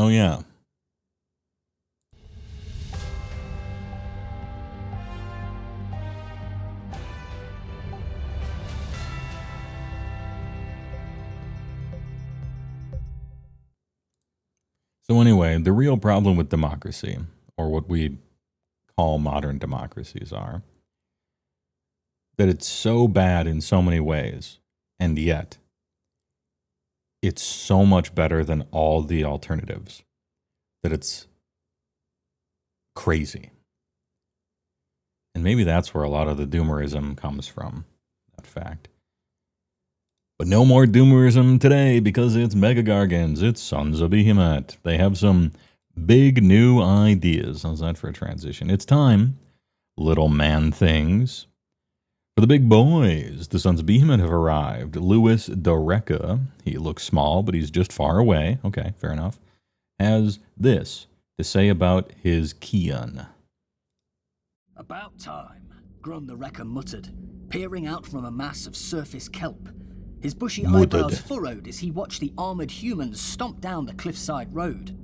Oh, yeah. So anyway, the real problem with democracy, or what we call modern democracies, are that it's so bad in so many ways, and yet it's so much better than all the alternatives that it's crazy. And maybe that's where a lot of the doomerism comes from, that fact. But no more doomerism today because it's Mega Gargans, it's Sons of Behemat. They have some big new ideas. How's that for a transition? It's time, little man things. For the big boys, the Sons of Behemat have arrived. Louis Doreka, he looks small, but he's just far away. Okay, fair enough. Has this to say about his Kian. About time, Grun the Wrecker muttered, peering out from a mass of surface kelp. His bushy eyebrows furrowed as he watched the armored humans stomp down the cliffside road.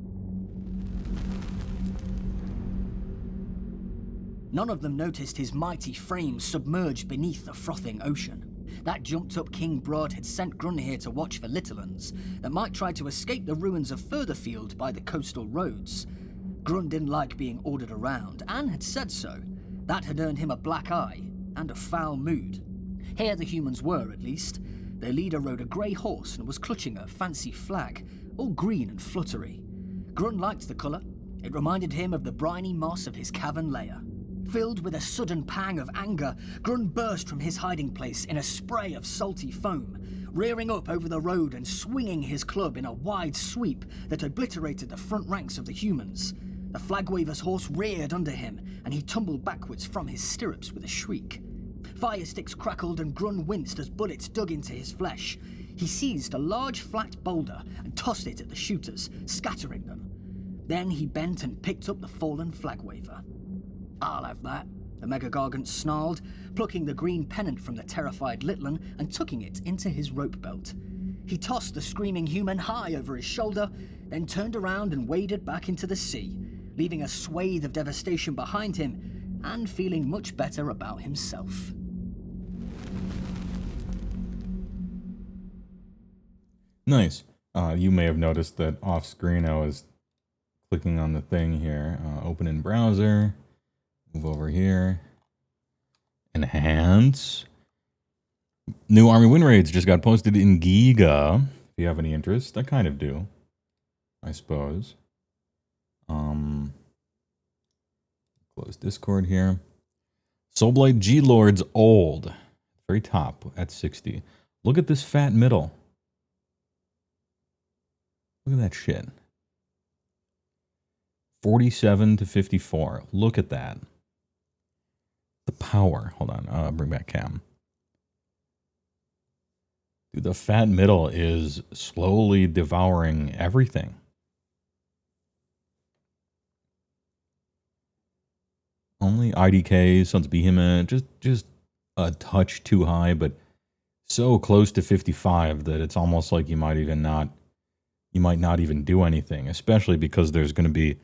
None of them noticed his mighty frame submerged beneath the frothing ocean. That jumped-up King Broad had sent Grun here to watch for little uns that might try to escape the ruins of Furtherfield by the coastal roads. Grun didn't like being ordered around, and had said so. That had earned him a black eye and a foul mood. Here the humans were, at least. Their leader rode a grey horse and was clutching a fancy flag, all green and fluttery. Grun liked the colour. It reminded him of the briny moss of his cavern lair. Filled with a sudden pang of anger, Grun burst from his hiding place in a spray of salty foam, rearing up over the road and swinging his club in a wide sweep that obliterated the front ranks of the humans. The flag waver's horse reared under him, and he tumbled backwards from his stirrups with a shriek. Fire sticks crackled and Grun winced as bullets dug into his flesh. He seized a large flat boulder and tossed it at the shooters, scattering them. Then he bent and picked up the fallen flag waver. "I'll have that," the Mega Gargant snarled, plucking the green pennant from the terrified Litlin and tucking it into his rope belt. He tossed the screaming human high over his shoulder, then turned around and waded back into the sea, leaving a swathe of devastation behind him and feeling much better about himself. Nice. You may have noticed that off screen I was clicking on the thing here. Open in browser. Move over here. Enhance. New Army win rates just got posted in Giga. If you have any interest, I kind of do, I suppose. Close Discord here. Soulblight G-Lord's old. Very top at 60. Look at this fat middle. Look at that shit. 47 to 54. Look at that. The power. Hold on. Bring back cam. Dude, the fat middle is slowly devouring everything. Only IDK, Sons of Behemat, just a touch too high, but so close to 55 that it's almost like you might not even do anything, especially because there's going to be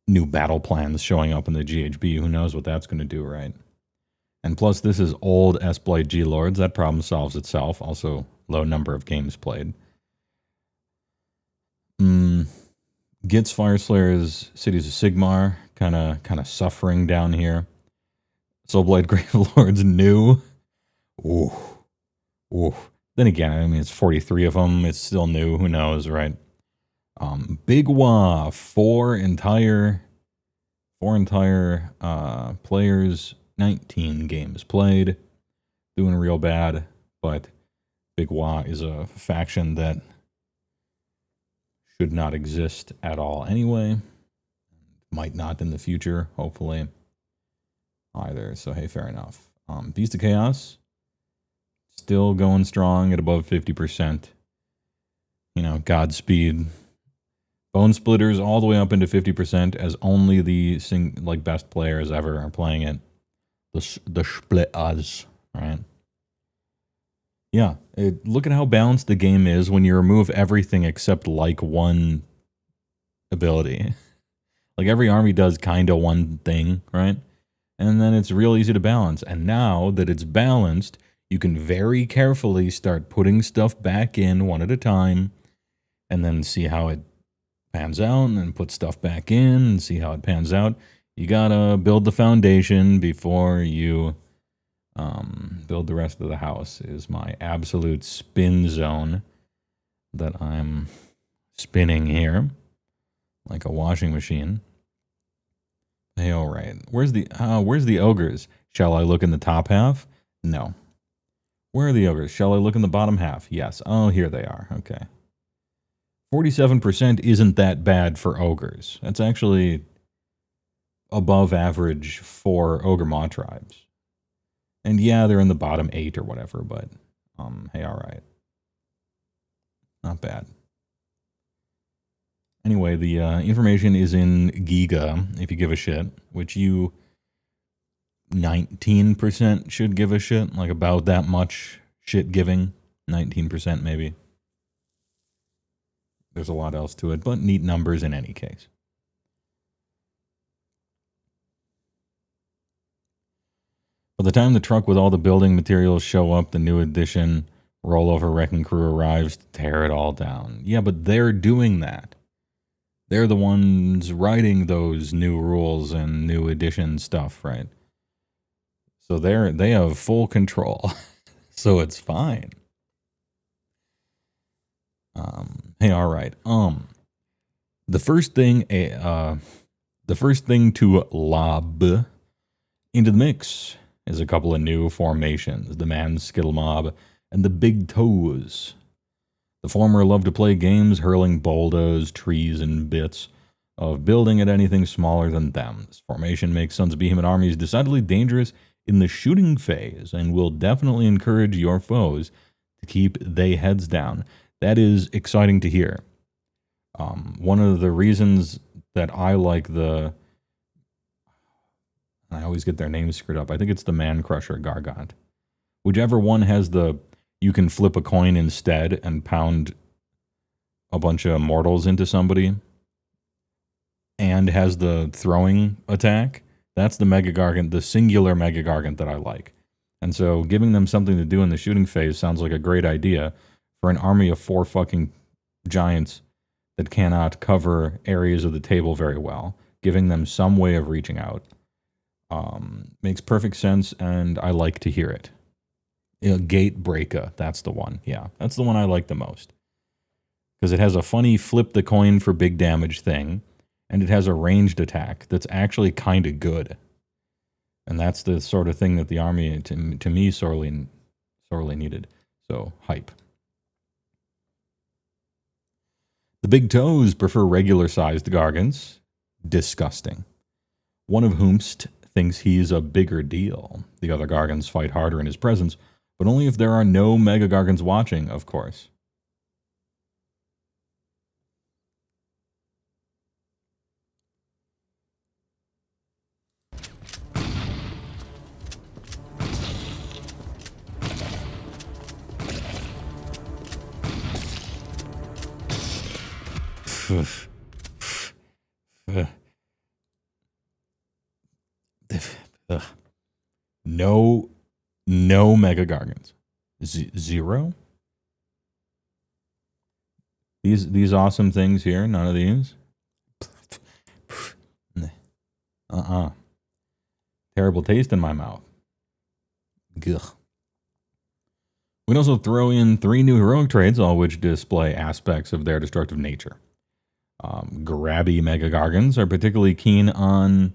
new battle plans showing up in the GHB. Who knows what that's going to do, right? And plus, this is old S-Blight G-Lords. That problem solves itself. Also, low number of games played. Gitz Fireslayer's Cities of Sigmar, kind of suffering down here. Soulblight Gravelords new. Ooh. Then again, I mean, it's 43 of them. It's still new. Who knows, right? Big Wah, four entire players, 19 games played. Doing real bad, but Big Wah is a faction that should not exist at all anyway. Might not in the future, hopefully, either. So, hey, fair enough. Beast of Chaos, still going strong at above 50%. You know, Godspeed. Bone Splitters all the way up into 50% as only the best players ever are playing it. The Splitters, right? Yeah, look at how balanced the game is when you remove everything except like one ability. Like every army does kind of one thing, right? And then it's real easy to balance. And now that it's balanced, you can very carefully start putting stuff back in one at a time and then see how it pans out and then put stuff back in and see how it pans out. You gotta build the foundation before you build the rest of the house is my absolute spin zone that I'm spinning here like a washing machine. Hey, all right. Where's the ogres? Shall I look in the top half? No. Where are the ogres? Shall I look in the bottom half? Yes. Oh, here they are. Okay. 47% isn't that bad for ogres. That's actually above average for ogre mod tribes. And yeah, they're in the bottom 8 or whatever, but hey, all right. Not bad. Anyway, the information is in Giga, if you give a shit, which you 19% should give a shit, like about that much shit giving, 19% maybe. There's a lot else to it, but neat numbers in any case. By the time the truck with all the building materials show up, the new edition rollover wrecking crew arrives to tear it all down. Yeah, but they're doing that. They're the ones writing those new rules and new edition stuff, right? So they have full control. So it's fine. Hey, all right. The first thing to lob into the mix is a couple of new formations: the Man Skittle Mob and the Big Toes. The former love to play games hurling boulders, trees, and bits of building at anything smaller than them. This formation makes Sons of Behemat armies decidedly dangerous in the shooting phase and will definitely encourage your foes to keep they heads down. That is exciting to hear. One of the reasons that I like I always get their names screwed up. I think it's the Man Crusher Gargant. Whichever one has you can flip a coin instead and pound a bunch of mortals into somebody and has the throwing attack. That's the Mega Gargant, the singular Mega Gargant that I like. And so giving them something to do in the shooting phase sounds like a great idea for an army of 4 fucking giants that cannot cover areas of the table very well. Giving them some way of reaching out makes perfect sense, and I like to hear it. Gate Breaker, that's the one. Yeah, that's the one I like the most. Because it has a funny flip the coin for big damage thing, and it has a ranged attack that's actually kind of good. And that's the sort of thing that the army, to me, sorely needed. So, hype. The Big Toes prefer regular-sized Gargants. Disgusting. One of whomst thinks he's a bigger deal. The other Gargants fight harder in his presence, but only if there are no Mega Gargants watching, of course. No Mega Gargants. Zero? These awesome things here, none of these? Terrible taste in my mouth. Gugh. We'd also throw in 3 new heroic traits, all which display aspects of their destructive nature. Grabby Mega Gargants are particularly keen on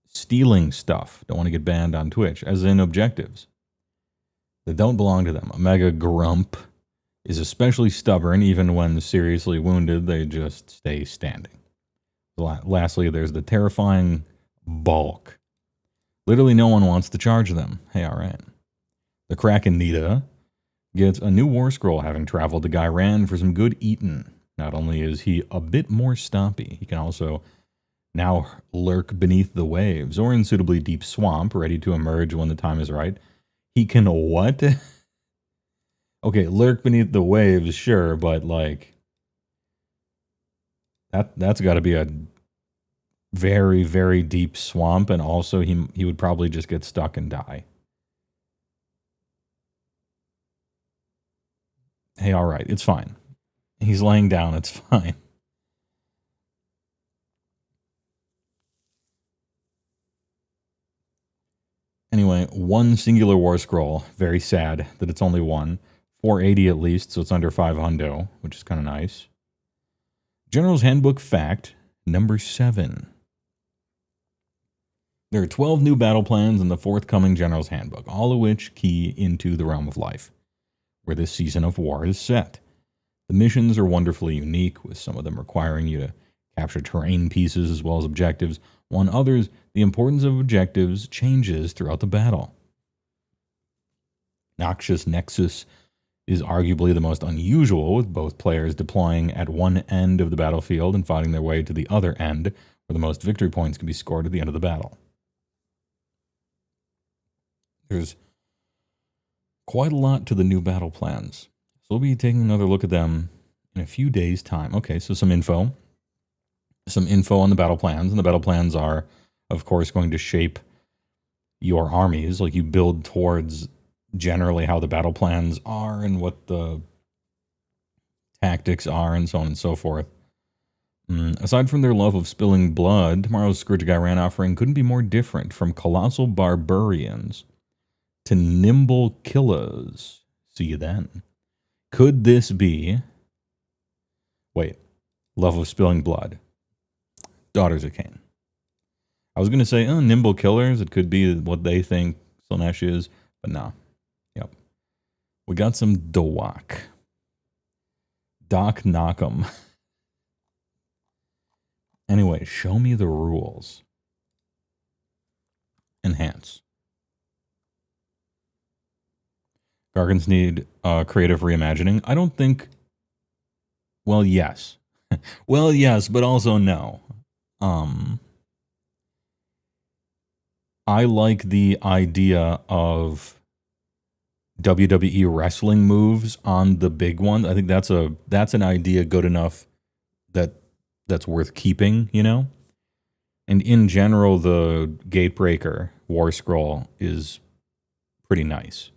stealing stuff. Don't want to get banned on Twitch, as in objectives that don't belong to them. A Mega Grump is especially stubborn. Even when seriously wounded, they just stay standing. Lastly, there's the terrifying Bulk. Literally no one wants to charge them. Hey, all right. The Kraken Nita gets a new war scroll, having traveled to Ghryan for some good eatin'. Not only is he a bit more stompy, he can also now lurk beneath the waves or in suitably deep swamp, ready to emerge when the time is right. He can what? Okay, lurk beneath the waves, sure, but like, That's got to be a very, very deep swamp, and also he would probably just get stuck and die. Hey, all right, it's fine. He's laying down, it's fine. Anyway, one singular war scroll. Very sad that it's only one. 480 at least, so it's under 500, which is kind of nice. General's Handbook Fact number 7. There are 12 new battle plans in the forthcoming General's Handbook, all of which key into the realm of life, where this season of war is set. The missions are wonderfully unique, with some of them requiring you to capture terrain pieces as well as objectives, while others, the importance of objectives changes throughout the battle. Noxious Nexus is arguably the most unusual, with both players deploying at one end of the battlefield and fighting their way to the other end, where the most victory points can be scored at the end of the battle. There's quite a lot to the new battle plans, so we'll be taking another look at them in a few days' time. Okay, so some info on the battle plans, and the battle plans are, of course, going to shape your armies. Like, you build towards generally how the battle plans are and what the tactics are and so on and so forth. Aside from their love of spilling blood, tomorrow's Scourge of Ghryan offering couldn't be more different, from colossal barbarians to nimble killers. See you then. Could this be... Wait. Love of spilling blood. Daughters of Cain. I was going to say, nimble killers. It could be what they think Slaanesh is, but no. Yep. We got some Dowak. Doc Knockem. Anyway, show me the rules. Enhance. Gargans need creative reimagining. I don't think... Well, yes. Well, yes, but also no. I like the idea of WWE wrestling moves on the big one. I think that's an idea good enough that's worth keeping, you know? And in general, the Gatebreaker War Scroll is pretty nice.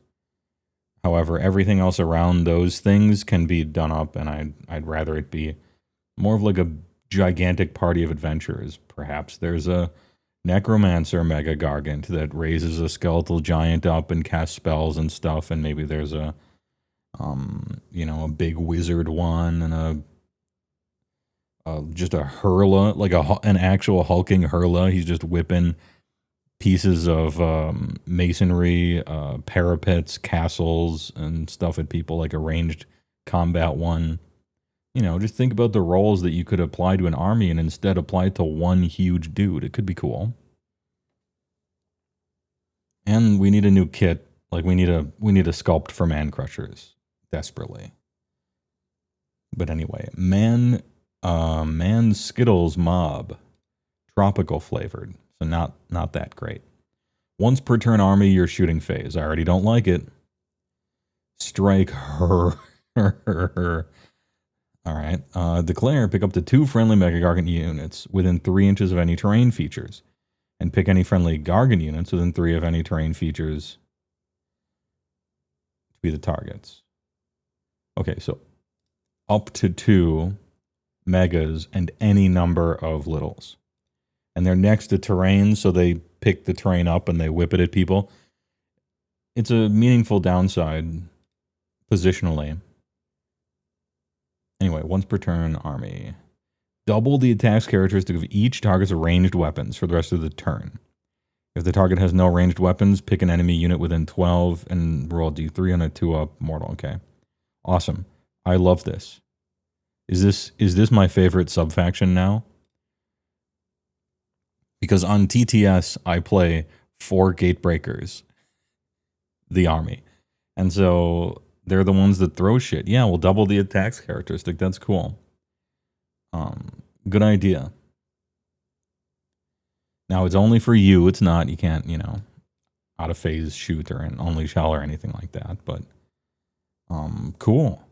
However, everything else around those things can be done up, and I'd rather it be more of like a gigantic party of adventurers. Perhaps there's a Necromancer Mega Gargant that raises a skeletal giant up and casts spells and stuff, and maybe there's a a big wizard one and just a Hurla, like an actual hulking Hurla. He's just whipping pieces of masonry, parapets, castles, and stuff at people, like a ranged combat one. You know, just think about the roles that you could apply to an army and instead apply it to one huge dude. It could be cool. And we need a new kit. Like, we need a sculpt for Man Crushers desperately. But anyway, Man Skittles Mob, tropical flavored. So not that great. Once per turn army, your shooting phase. I already don't like it. Strike her. All right. Declare, pick up to 2 friendly Mega Gargant units within 3 inches of any terrain features. And pick any friendly Gargant units within 3 of any terrain features to be the targets. Okay, so up to 2 megas and any number of littles. And they're next to terrain, so they pick the terrain up and they whip it at people. It's a meaningful downside positionally. Anyway, once per turn, army. Double the attack's characteristic of each target's ranged weapons for the rest of the turn. If the target has no ranged weapons, pick an enemy unit within 12 and roll D3 on a 2-up mortal. Okay. Awesome. I love this. Is this my favorite subfaction now? Because on TTS, I play 4 Gatebreakers, the army. And so they're the ones that throw shit. Yeah, we'll double the attack's characteristic. That's cool. Good idea. Now, it's only for you. It's not, you can't, out of phase shoot or an only shell or anything like that. But, cool.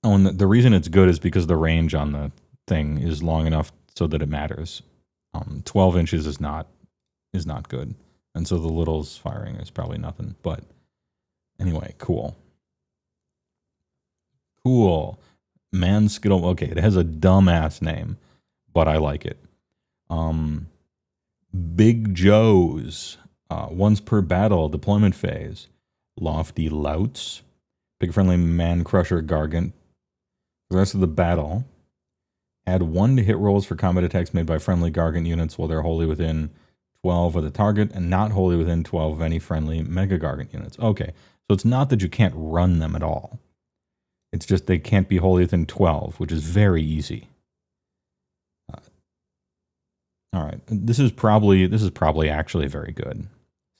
Oh, and the reason it's good is because the range on the thing is long enough so that it matters. 12 inches is not good, and so the little's firing is probably nothing. But anyway, cool. Man Skittle. Okay, it has a dumbass name, but I like it. Big Joe's. Once per battle, deployment phase. Lofty Louts. Big friendly man crusher Gargant. For the rest of the battle, add 1 to hit rolls for combat attacks made by friendly Gargant units while they're wholly within 12 of the target and not wholly within 12 of any friendly Mega Gargant units. Okay, so it's not that you can't run them at all. It's just they can't be wholly within 12, which is very easy. All right, this is probably actually very good,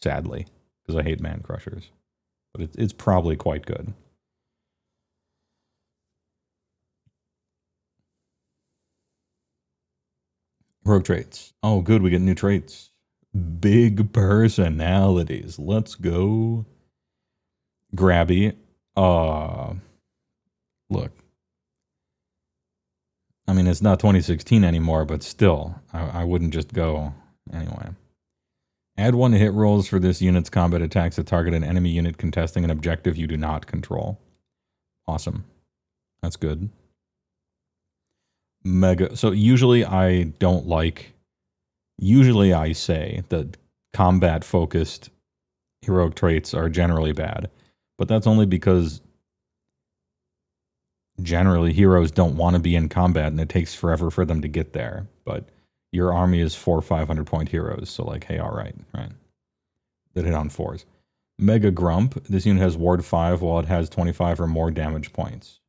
sadly, because I hate man crushers, but it's probably quite good. Rogue traits. Oh, good, we get new traits. Big personalities. Let's go. Grabby. Look. I mean, it's not 2016 anymore, but still, I wouldn't just go anyway. Add 1 to hit rolls for this unit's combat attacks that target an enemy unit contesting an objective you do not control. Awesome. That's good. Mega. So usually I say that combat-focused heroic traits are generally bad, but that's only because generally heroes don't want to be in combat and it takes forever for them to get there. But your army is 400 or 500 point heroes, so like, hey, all right. That hit on 4s. Mega Grump. This unit has ward 5 while it has 25 or more damage points.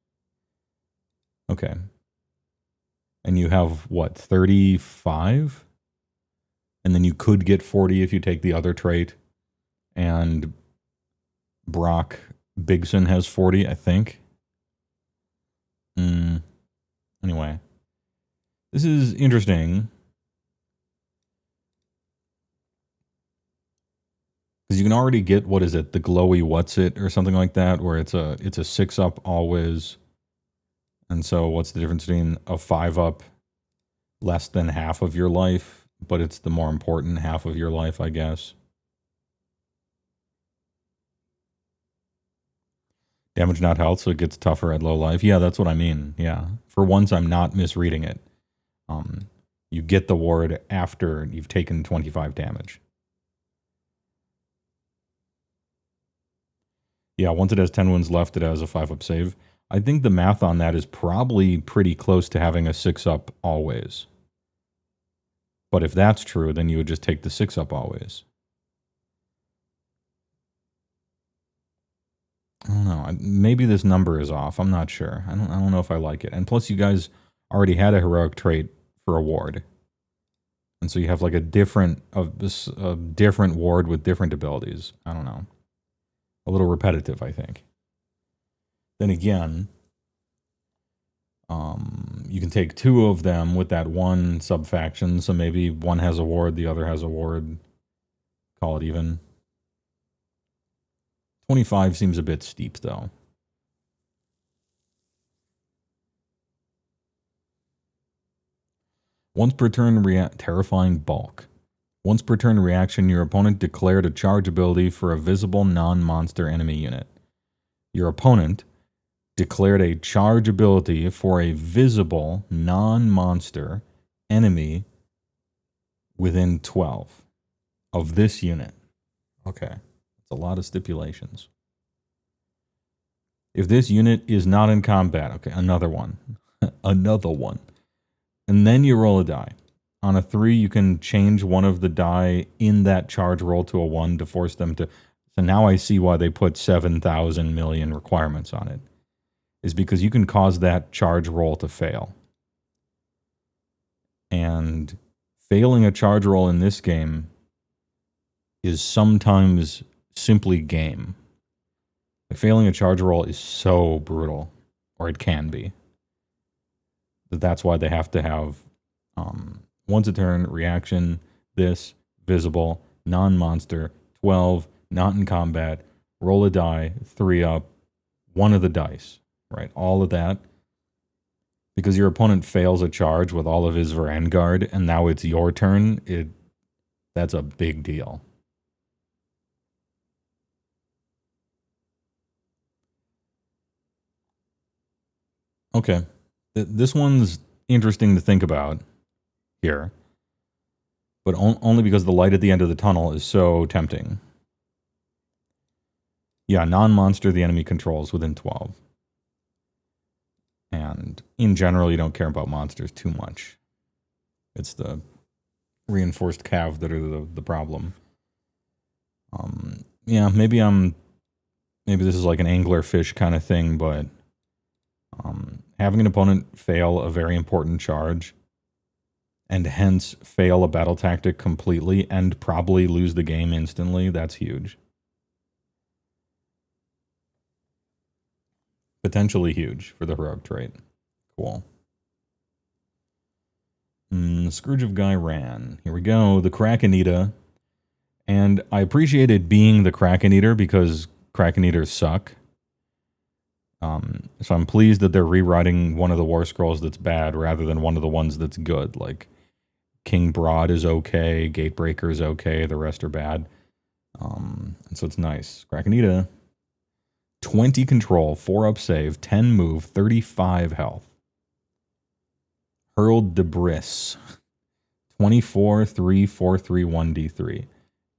Okay. And you have what, 35? And then you could get 40 if you take the other trait. And Brock Bigson has 40, I think. Anyway, this is interesting because you can already get, what is it, the glowy what's it or something like that, where it's a 6-up always. And so what's the difference between a 5-up less than half of your life, but it's the more important half of your life, I guess. Damage not health, so it gets tougher at low life. Yeah, that's what I mean. Yeah. For once, I'm not misreading it. You get the ward after you've taken 25 damage. Yeah, once it has 10 wounds left, it has a 5-up save. I think the math on that is probably pretty close to having a 6-up always. But if that's true, then you would just take the 6-up always. I don't know. Maybe this number is off. I'm not sure. I don't know if I like it. And plus, you guys already had a heroic trait for a ward, and so you have like a different ward with different abilities. I don't know. A little repetitive, I think. Then again, you can take 2 of them with that one sub-faction, so maybe one has a ward, the other has a ward. Call it even. 25 seems a bit steep, though. Once per turn, terrifying bulk. Once per turn reaction, your opponent declared a charge ability for a visible non-monster enemy unit. Your opponent declared a charge ability for a visible non-monster enemy within 12 of this unit. Okay. That's a lot of stipulations. If this unit is not in combat, okay, another one. Another one. And then you roll a die. On a 3, you can change one of the die in that charge roll to a 1 to force them to... So now I see why they put 7,000 million requirements on it. Is because you can cause that charge roll to fail. And failing a charge roll in this game is sometimes simply game. Like failing a charge roll is so brutal, or it can be. That's why they have to have once a turn, reaction, this, visible, non-monster, 12, not in combat, roll a die, 3 up, one of the dice, right? All of that. Because your opponent fails a charge with all of his Vanguard, and now it's your turn, that's a big deal. Okay. This one's interesting to think about here, but only because the light at the end of the tunnel is so tempting. Yeah, non-monster the enemy controls within 12. And in general, you don't care about monsters too much. It's the reinforced cav that are the problem. Yeah, maybe this is like an anglerfish kind of thing, but having an opponent fail a very important charge and hence fail a battle tactic completely and probably lose the game instantly, that's huge. Potentially huge for the heroic trait. Cool. Scourge of Ghryan. Here we go. The Kraken Eater. And I appreciated being the Kraken Eater because Kraken Eaters suck. So I'm pleased that they're rewriting one of the War Scrolls that's bad rather than one of the ones that's good. Like King Broad is okay, Gatebreaker is okay, the rest are bad. And so it's nice. Kraken Eater. 20 control, 4 up save, 10 move, 35 health. Hurled Debris. 24, 3, 4, 3, 1, D3.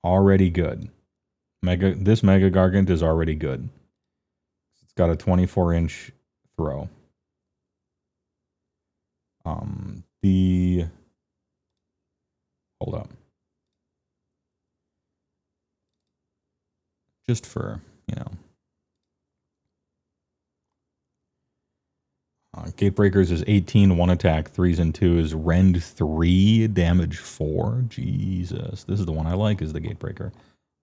Already good. This Mega Gargant is already good. It's got a 24-inch throw. Hold up. Just for, Gatebreakers is 18, 1 attack, 3s and 2s, rend 3, damage 4. Jesus. This is the one I like, is the Gatebreaker.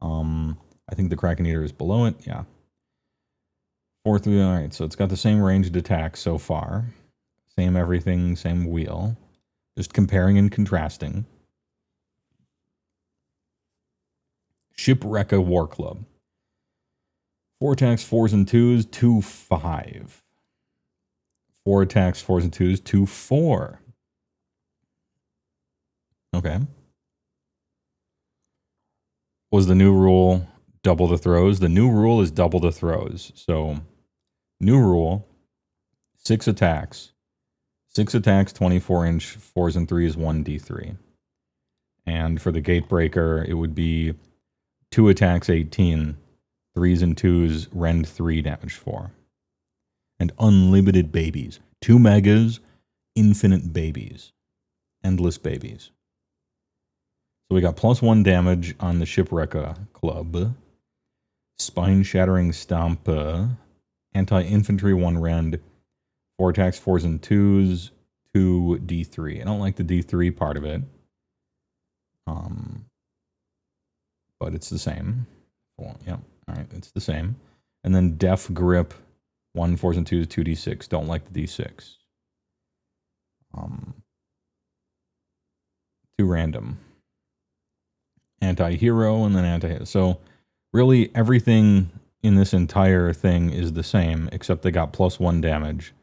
I think the Kraken Eater is below it. Yeah. 4, 3. All right, so it's got the same ranged attack so far. Same everything, same wheel. Just comparing and contrasting. Shipwrecka War Club. 4 attacks, 4s and 2s, 2, 5. 4 attacks, 4s and 2s, 2, 4. Okay. Was the new rule double the throws? The new rule is double the throws. So, new rule, 6 attacks. 6 attacks, 24-inch, 4s and 3s, 1 D3. And for the Gatebreaker, it would be 2 attacks, 18, 3s and 2s, rend 3, damage 4. And unlimited babies. 2 megas, infinite babies. Endless babies. So we got +1 damage on the Shipwrecka Club. Spine-shattering Stomp. Anti-infantry 1 rend. 4 attacks, 4s and 2s, 2 D3. I don't like the D3 part of it. But it's the same. Well, yeah, all right, it's the same. And then Def Grip. 1 4s and 2s, 2 D6. Don't like the D6. 2 random. Anti-hero and then anti-hero. So really everything in this entire thing is the same, except they got +1 damage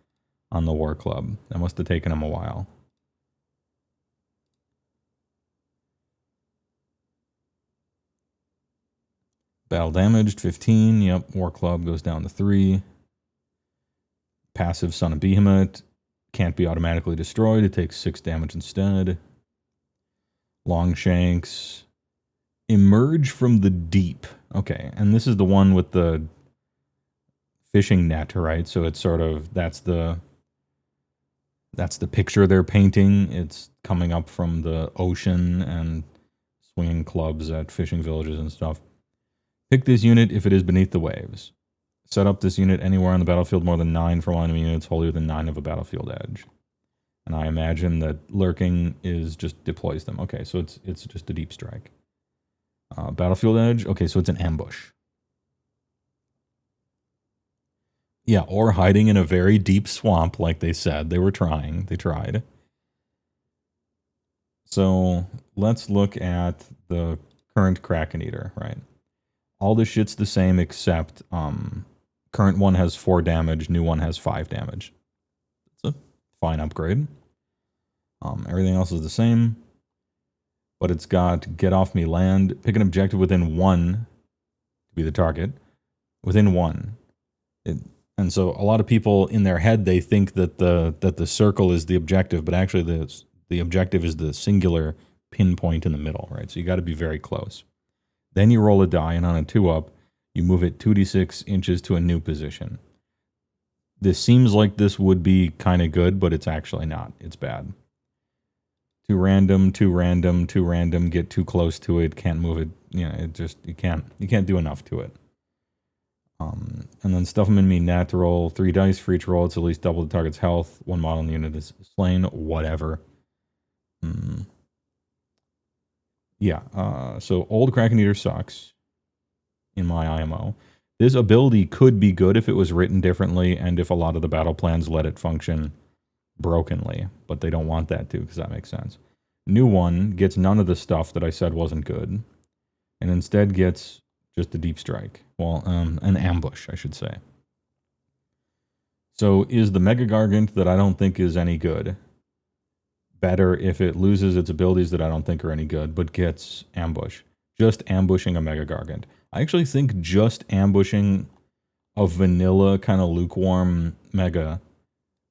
on the War Club. That must have taken them a while. Battle damaged, 15. Yep, War Club goes down to 3. Passive Son of Behemat. Can't be automatically destroyed. It takes 6 damage instead. Longshanks. Emerge from the deep. Okay, and this is the one with the fishing net, right? So it's sort of, that's the picture they're painting. It's coming up from the ocean and swinging clubs at fishing villages and stuff. Pick this unit if it is beneath the waves. Set up this unit anywhere on the battlefield more than 9 for all enemy units wholly within 9 of a battlefield edge. And I imagine that lurking is just deploys them. Okay, so it's just a deep strike. Battlefield edge. Okay, so it's an ambush. Yeah, or hiding in a very deep swamp, like they said. They were trying. They tried. So let's look at the current Kraken Eater, right? All this shit's the same except current one has 4 damage, new one has 5 damage. It's a fine upgrade. Everything else is the same, but it's got get off me land, pick an objective within 1 to be the target, within 1. And so a lot of people in their head, they think that the circle is the objective, but actually the objective is the singular pinpoint in the middle, right? So you got to be very close. Then you roll a die, and on a 2-up, you move it 2d6 inches to a new position. This seems like this would be kind of good, but it's actually not. It's bad. 2 random, 2 random, 2 random, get too close to it, can't move it. It just, you can't do enough to it. And then stuff them in me natural, 3 dice for each roll. It's at least double the target's health. 1 model in the unit is slain. Whatever. Yeah. So old Kraken Eater sucks in my IMO. This ability could be good if it was written differently and if a lot of the battle plans let it function brokenly, but they don't want that to because that makes sense. New one gets none of the stuff that I said wasn't good and instead gets just a deep strike. Well, an ambush, I should say. So is the Mega Gargant that I don't think is any good better if it loses its abilities that I don't think are any good, but gets ambush? Just ambushing a Mega Gargant. I actually think just ambushing a vanilla kind of lukewarm Mega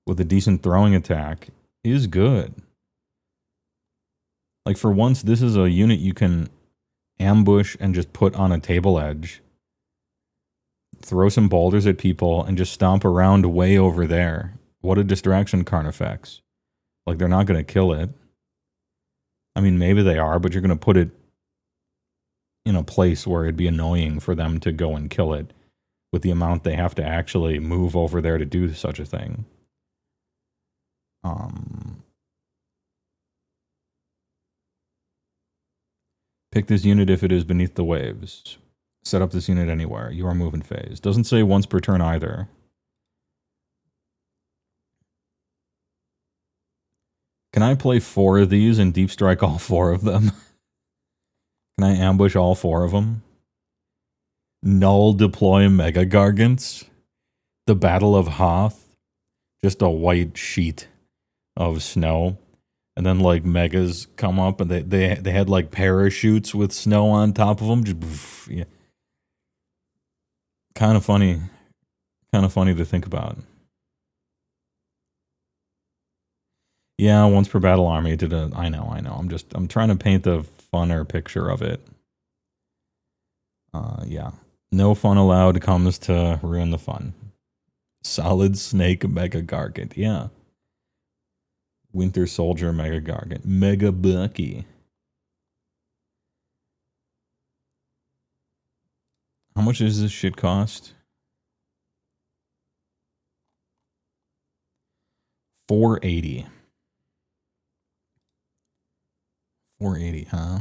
with a decent throwing attack is good. Like for once, this is a unit you can ambush and just put on a table edge, throw some boulders at people, and just stomp around way over there. What a distraction Carnifex. Like, they're not going to kill it. I mean, maybe they are, but you're going to put it in a place where it'd be annoying for them to go and kill it with the amount they have to actually move over there to do such a thing. Pick this unit if it is beneath the waves. Set up this unit anywhere. You are moving phase. Doesn't say once per turn either. Can I play 4 of these and deep strike all 4 of them? Can I ambush all 4 of them? Null deploy Mega Gargants? The Battle of Hoth? Just a white sheet of snow. And then, like, Megas come up and they had, like, parachutes with snow on top of them. Just, yeah. Kind of funny. Kind of funny to think about. Yeah, once per battle army did a... I know. I'm trying to paint the funner picture of it. Yeah. No fun allowed comes to ruin the fun. Solid Snake Mega Gargant. Yeah. Winter Soldier Mega Gargant. Mega Bucky. How much does this shit cost? $480. $480, huh?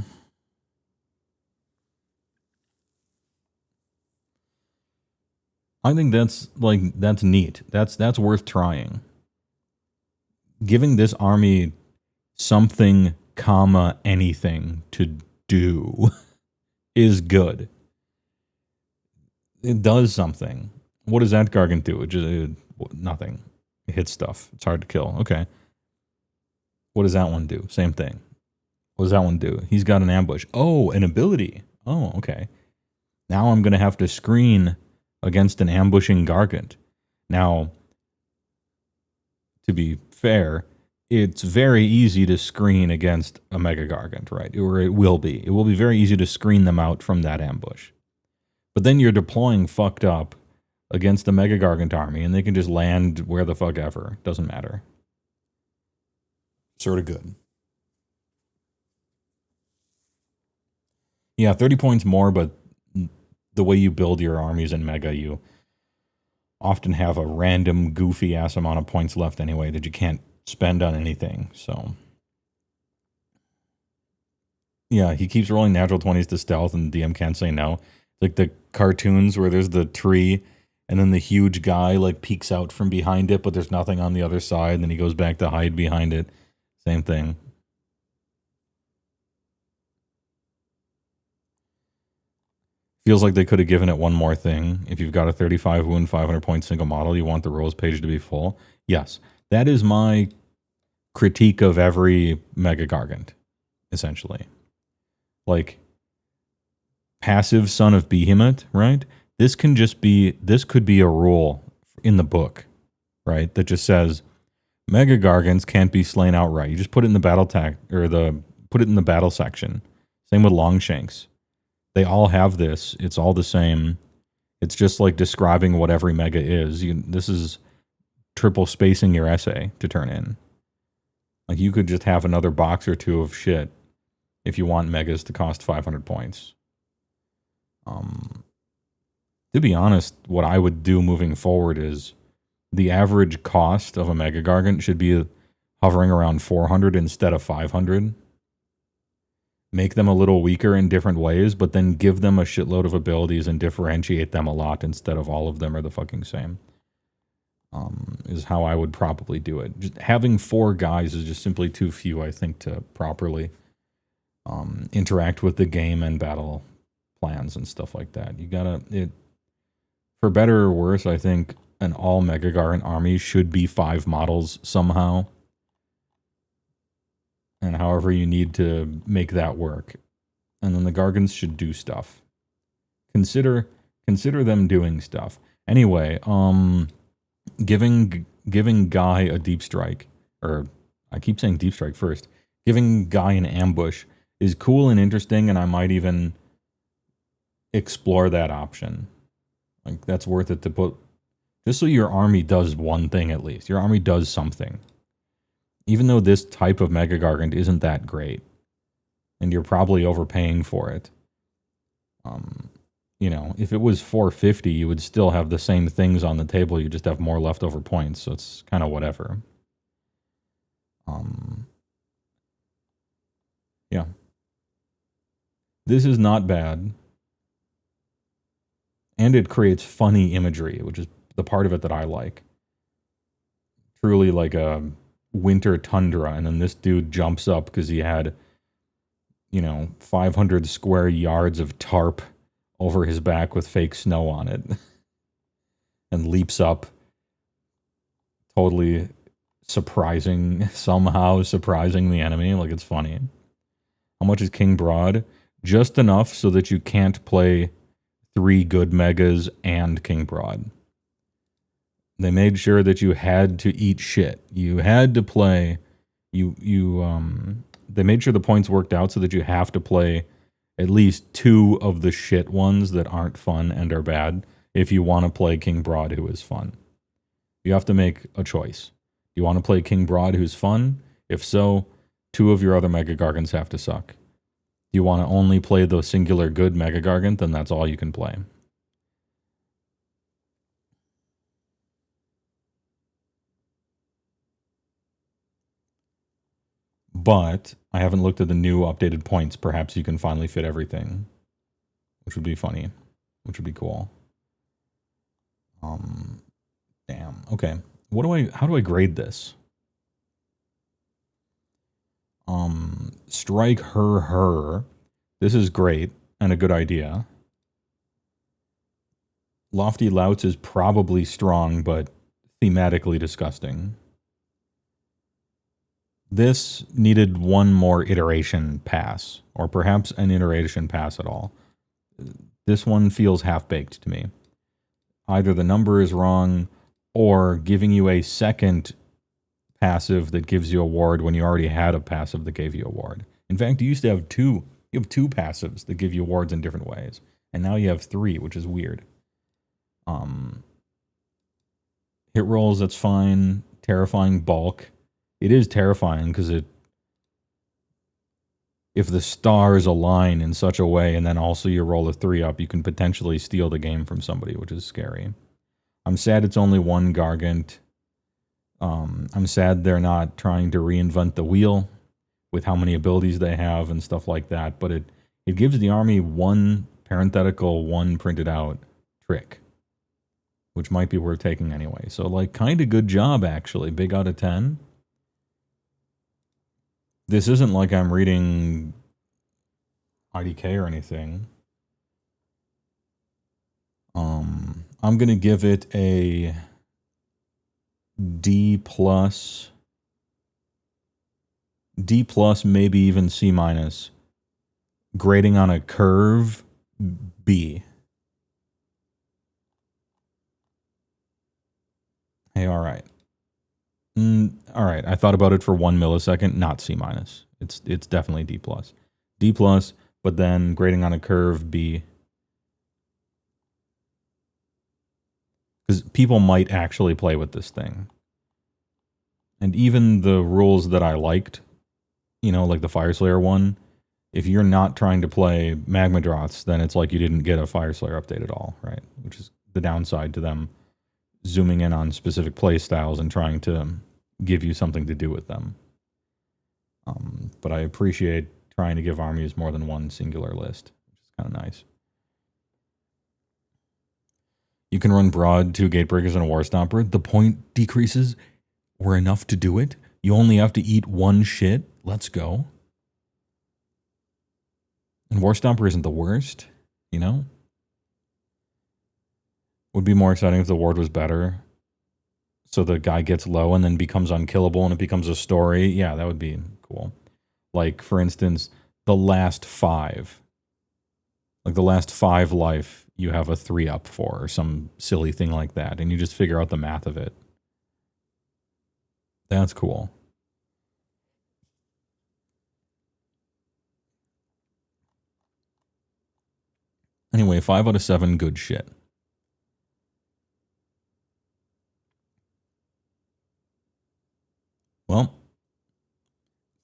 I think that's neat. That's worth trying. Giving this army something, anything to do is good. It does something. What does that Gargant do? It just nothing. It hits stuff. It's hard to kill. Okay. What does that one do? Same thing. What does that one do? He's got an ambush. Oh, an ability. Oh, okay. Now I'm going to have to screen against an ambushing Gargant. Now, to be fair, it's very easy to screen against a Mega Gargant, right? Or it will be. It will be very easy to screen them out from that ambush. But then you're deploying fucked up against the Mega Gargant army, and they can just land where the fuck ever. Doesn't matter. Sort of good. Yeah, 30 points more, but the way you build your armies in Mega, you often have a random goofy ass amount of points left anyway that you can't spend on anything. So yeah, he keeps rolling natural 20s to stealth and the DM can't say no. Like the cartoons where there's the tree and then the huge guy like peeks out from behind it, but there's nothing on the other side, and then he goes back to hide behind it. Same thing. Feels like they could have given it one more thing. If you've got a 35 wound, 500 point single model, you want the rolls page to be full. Yes, that is my critique of every Mega Gargant, essentially. Like, passive Son of Behemat, right? This could be a rule in the book, right? That just says Mega Gargants can't be slain outright. You just put it in the put it in the battle section. Same with Longshanks. They all have this. It's all the same. It's just like describing what every mega is. This is triple spacing your essay to turn in. Like, you could just have another box or two of shit if you want megas to cost 500 points. To be honest, what I would do moving forward is the average cost of a Mega Gargant should be hovering around 400 instead of 500. Make them a little weaker in different ways, but then give them a shitload of abilities and differentiate them a lot instead of all of them are the fucking same. Is how I would probably do it. Just having 4 guys is just simply too few, I think, to properly interact with the game and battle plans and stuff like that. For better or worse, I think an all Mega Gargant army should be 5 models somehow. And however you need to make that work. And then the Gargants should do stuff. Consider them doing stuff. Anyway, giving Guy a deep strike, or I keep saying deep strike first, giving Guy an ambush is cool and interesting, and I might even explore that option. Like, that's worth it to put, just so your army does one thing at least. Your army does something. Even though this type of Mega Gargant isn't that great, and you're probably overpaying for it. If it was 450, you would still have the same things on the table. You just have more leftover points, so it's kind of whatever. Yeah. This is not bad. And it creates funny imagery, which is the part of it that I like. Truly like a winter tundra, and then this dude jumps up because he had 500 square yards of tarp over his back with fake snow on it and leaps up, totally somehow surprising the enemy. Like, it's funny. How much is King Broad? Just enough so that you can't play 3 good megas and King Broad. They made sure that you had to eat shit. You had to play. They made sure the points worked out so that you have to play at least 2 of the shit ones that aren't fun and are bad if you want to play King Broad, who is fun. You have to make a choice. You want to play King Broad, who's fun? If so, 2 of your other Mega Gargants have to suck. You want to only play the singular good Mega Gargant, then that's all you can play. But I haven't looked at the new updated points. Perhaps you can finally fit everything, which would be funny, which would be cool. Damn. Okay. How do I grade this? Strike her. This is great and a good idea. Lofty Louts is probably strong, but thematically disgusting. This needed one more iteration pass, or perhaps an iteration pass at all. This one feels half-baked to me. Either the number is wrong, or giving you a second passive that gives you a ward when you already had a passive that gave you a ward. In fact, you used to have 2. You have 2 passives that give you wards in different ways, and now you have 3, which is weird. Hit rolls, that's fine. Terrifying bulk. It is terrifying because if the stars align in such a way and then also you roll a 3 up, you can potentially steal the game from somebody, which is scary. I'm sad it's only 1 Gargant. I'm sad they're not trying to reinvent the wheel with how many abilities they have and stuff like that, but it gives the army 1 parenthetical, 1 printed out trick, which might be worth taking anyway. So, like, kind of good job, actually. Big out of 10. This isn't like I'm reading IDK or anything. I'm going to give it a D+. D plus, maybe even C minus. Grading on a curve, B. Hey, all right. All right. I thought about it for 1 millisecond. Not C minus. It's definitely D plus. D plus, but then grading on a curve, B. Because people might actually play with this thing. And even the rules that I liked, you know, like the Fire Slayer one, if you're not trying to play Magma Droths, then it's like you didn't get a Fire Slayer update at all, right? Which is the downside to them zooming in on specific play styles and trying to give you something to do with them. But I appreciate trying to give armies more than one singular list, which is kind of nice. You can run Broad, 2 Gatebreakers, and a War Stomper. The point decreases were enough to do it. You only have to eat 1 shit. Let's go. And War Stomper isn't the worst, you know? Would be more exciting if the ward was better. So the guy gets low and then becomes unkillable and it becomes a story. Yeah, that would be cool. Like, for instance, the last 5. Like, the last 5 life, you have a 3-up for, or some silly thing like that. And you just figure out the math of it. That's cool. Anyway, 5 out of 7, good shit. Well,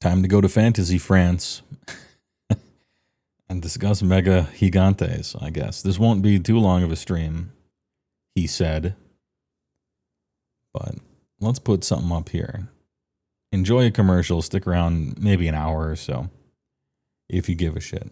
time to go to Fantasy France and discuss Mega Gigantes, I guess. This won't be too long of a stream, he said. But let's put something up here. Enjoy a commercial, stick around maybe an hour or so, if you give a shit.